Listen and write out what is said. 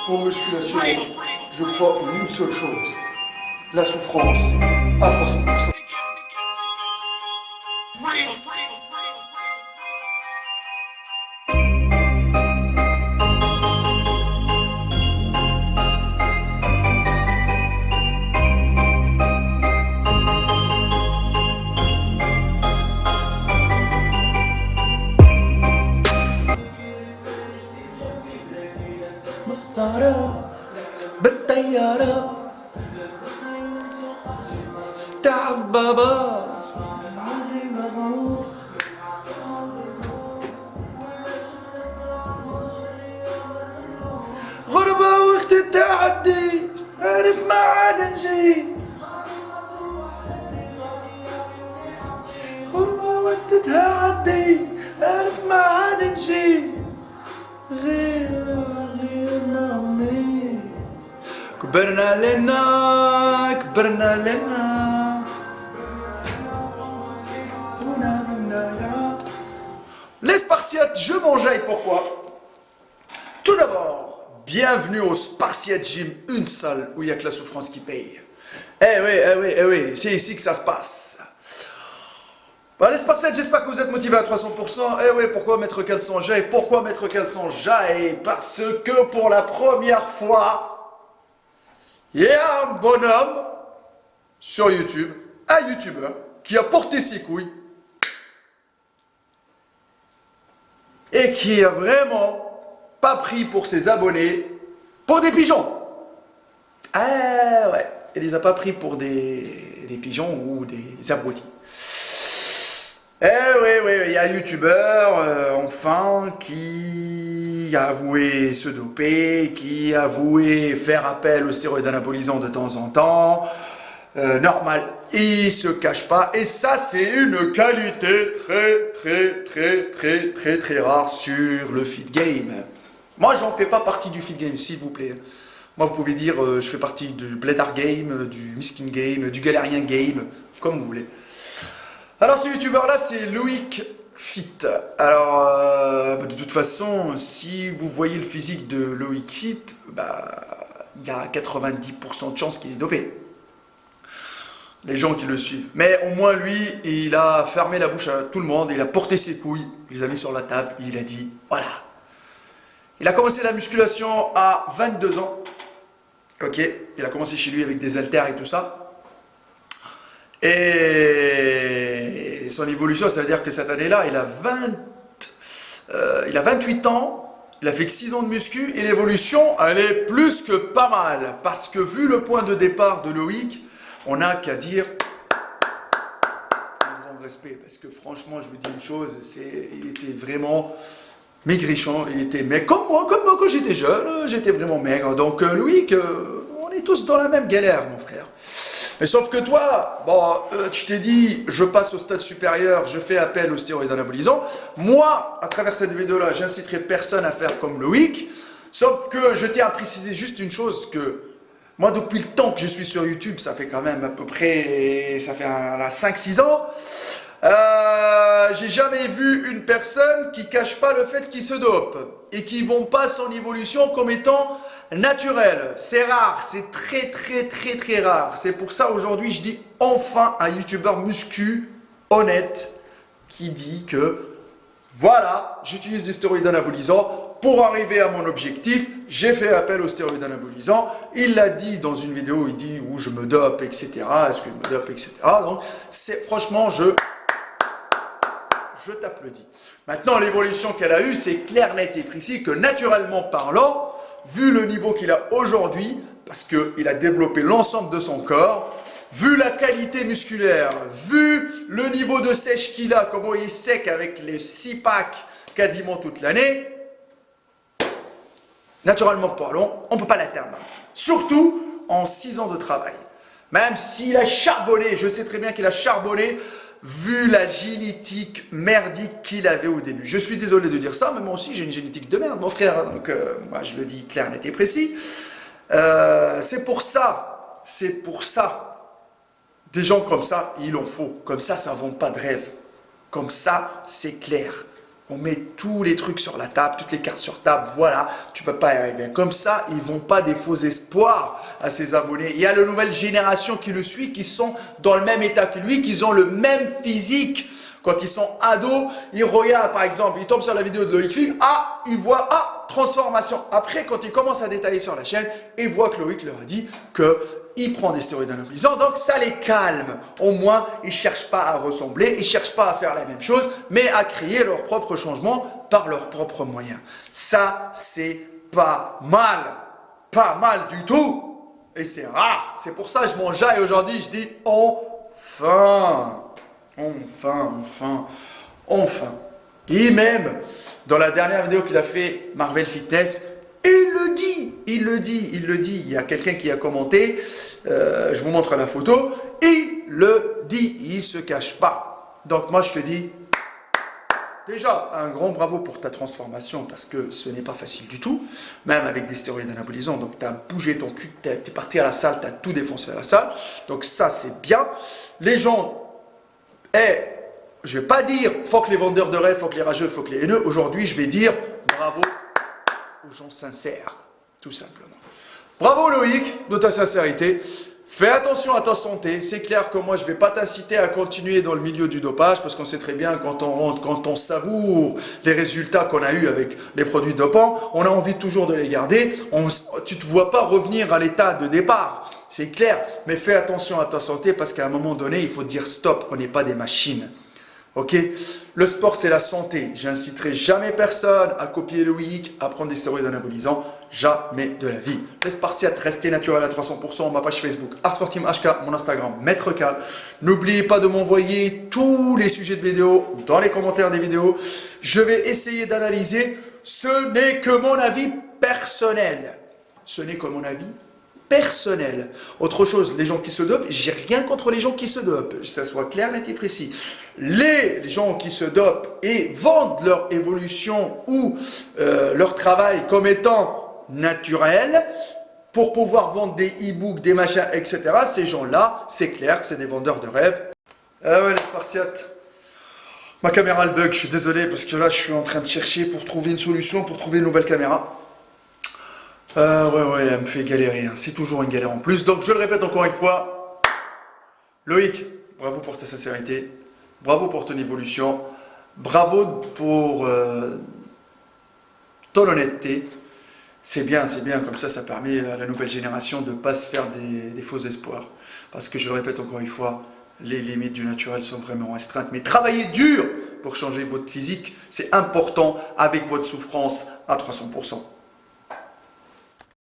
En musculation, je crois en une seule chose, la souffrance à 300%. بالطيارة تعب بابا غربة وقت التعدي عارف ما عاد نجي غربة وقت التعدي عارف ما عاد نجي غير نامي كبرنا لنا Les Spartiates, je m'enjaille, pourquoi? Tout d'abord, bienvenue au Spartiate Gym, une salle où il n'y a que la souffrance qui paye. Eh oui, c'est ici que ça se passe. Bah, les Spartiates, j'espère que vous êtes motivés à 300%. Eh oui, pourquoi Maître Caleçon jaille? Pourquoi Maître Caleçon jaille? Parce que pour la première fois, il y a un bonhomme sur YouTube, un YouTuber, qui a porté ses couilles et qui a vraiment pas pris pour ses abonnés pour des pigeons. Ah ouais, il les a pas pris pour des pigeons ou des abrutis. Eh oui, il y a un YouTuber, enfin, qui a avoué se doper, qui a avoué faire appel aux stéroïdes anabolisants de temps en temps. Normal, il se cache pas, et ça c'est une qualité très rare sur le feed game. Moi j'en fais pas partie du feed game, s'il vous plaît. Moi vous pouvez dire je fais partie du blédard game, du miskin game, du galérien game, comme vous voulez. Alors ce youtubeur là c'est Loïc Fit. Alors de toute façon si vous voyez le physique de Loïc Fit, il y a 90% de chances qu'il est dopé. Les gens qui le suivent. Mais au moins lui, il a fermé la bouche à tout le monde, il a porté ses couilles, il les a mis sur la table, il a dit, voilà. Il a commencé la musculation à 22 ans. Ok, il a commencé chez lui avec des haltères et tout ça. Et son évolution, ça veut dire que cette année-là, il a 28 ans, il a fait que 6 ans de muscu, et l'évolution, elle est plus que pas mal. Parce que vu le point de départ de Loïc, on n'a qu'à dire un grand respect, parce que franchement, je vous dis une chose, il était vraiment maigrichon, il était maigre, comme moi quand j'étais jeune, j'étais vraiment maigre. Donc Loïc, on est tous dans la même galère, mon frère. Mais sauf que toi, je t'ai dit, je passe au stade supérieur, je fais appel aux stéroïdes anabolisants. Moi, à travers cette vidéo-là, j'inciterai personne à faire comme Loïc, sauf que je tiens à préciser juste une chose, que moi, depuis le temps que je suis sur YouTube, ça fait quand même à peu près, ça fait 5-6 ans, j'ai jamais vu une personne qui cache pas le fait qu'il se dope et qui vont pas son évolution comme étant naturelle. C'est rare, c'est très rare. C'est pour ça aujourd'hui, je dis enfin un YouTuber muscu honnête qui dit que voilà, j'utilise des stéroïdes anabolisants. Pour arriver à mon objectif, j'ai fait appel aux stéroïdes anabolisants. Il l'a dit dans une vidéo, il dit où je me dope, etc. Est-ce que je me dope, etc. Donc, franchement, je t'applaudis. Maintenant, l'évolution qu'elle a eue, c'est clair, net et précis que naturellement parlant, vu le niveau qu'il a aujourd'hui, parce qu'il a développé l'ensemble de son corps, vu la qualité musculaire, vu le niveau de sèche qu'il a, comment il est sec avec les 6 packs quasiment toute l'année, naturellement parlant, on ne peut pas l'atteindre. Surtout en 6 ans de travail. Même s'il a charbonné, je sais très bien qu'il a charbonné, vu la génétique merdique qu'il avait au début. Je suis désolé de dire ça, mais moi aussi j'ai une génétique de merde, mon frère. Donc moi je le dis clair, net et précis. C'est pour ça, des gens comme ça, il en faut. Comme ça ne vend pas de rêve. Comme ça, c'est clair. On met tous les trucs sur la table, toutes les cartes sur table, voilà, tu peux pas y arriver. Comme ça, ils vont pas des faux espoirs à ses abonnés. Il y a la nouvelle génération qui le suit, qui sont dans le même état que lui, qui ont le même physique. Quand ils sont ados, ils regardent par exemple, ils tombent sur la vidéo de Loïc Fig, ils voient, transformation. Après, quand ils commencent à détailler sur la chaîne, ils voient que Loïc leur a dit qu'il prend des stéroïdes anabolisants, donc ça les calme. Au moins, ils ne cherchent pas à ressembler, ils ne cherchent pas à faire la même chose, mais à créer leur propre changement par leurs propres moyens. Ça, c'est pas mal. Pas mal du tout. Et c'est rare. C'est pour ça que je m'enjaille aujourd'hui, je dis enfin. Enfin. Et même, dans la dernière vidéo qu'il a fait, Marvel Fitness, il le dit. Il y a quelqu'un qui a commenté, je vous montre la photo, il le dit, il ne se cache pas. Donc moi je te dis, déjà, un grand bravo pour ta transformation parce que ce n'est pas facile du tout, même avec des stéroïdes anabolisants. Donc tu as bougé ton cul, tu es parti à la salle, tu as tout défoncé à la salle. Donc ça c'est bien. Les gens... je ne vais pas dire faut que les vendeurs de rêves, faut que les rageux, faut que les haineux. Aujourd'hui, je vais dire bravo aux gens sincères, tout simplement. Bravo Loïc de ta sincérité. Fais attention à ta santé. C'est clair que moi, je ne vais pas t'inciter à continuer dans le milieu du dopage parce qu'on sait très bien quand on rentre, quand on savoure les résultats qu'on a eus avec les produits dopants, on a envie toujours de les garder. Tu ne te vois pas revenir à l'état de départ. C'est clair, mais fais attention à ta santé parce qu'à un moment donné, il faut dire stop, on n'est pas des machines. Ok? Le sport, c'est la santé. J'inciterai jamais personne à copier Loïc, à prendre des stéroïdes anabolisants. Jamais de la vie. Les Spartiates, restez naturel à 300%. Ma page Facebook, Artsporteam HK, mon Instagram, Maître Cal. N'oubliez pas de m'envoyer tous les sujets de vidéos dans les commentaires des vidéos. Je vais essayer d'analyser. Ce n'est que mon avis personnel. Ce n'est que mon avis personnel. Autre chose, les gens qui se dopent, j'ai rien contre les gens qui se dopent, que ça soit clair, net et précis. Les gens qui se dopent et vendent leur évolution ou leur travail comme étant naturel pour pouvoir vendre des e-books, des machins, etc. Ces gens-là, c'est clair que c'est des vendeurs de rêves. Ah ouais, les Spartiates. Ma caméra le bug, je suis désolé parce que là, je suis en train de chercher pour trouver une solution, pour trouver une nouvelle caméra. Ouais, elle me fait galérer. Hein. C'est toujours une galère en plus. Donc, je le répète encore une fois. Loïc, bravo pour ta sincérité. Bravo pour ton évolution. Bravo pour ton honnêteté. C'est bien. Comme ça permet à la nouvelle génération de ne pas se faire des faux espoirs. Parce que, je le répète encore une fois, les limites du naturel sont vraiment restreintes. Mais travaillez dur pour changer votre physique. C'est important avec votre souffrance à 300%.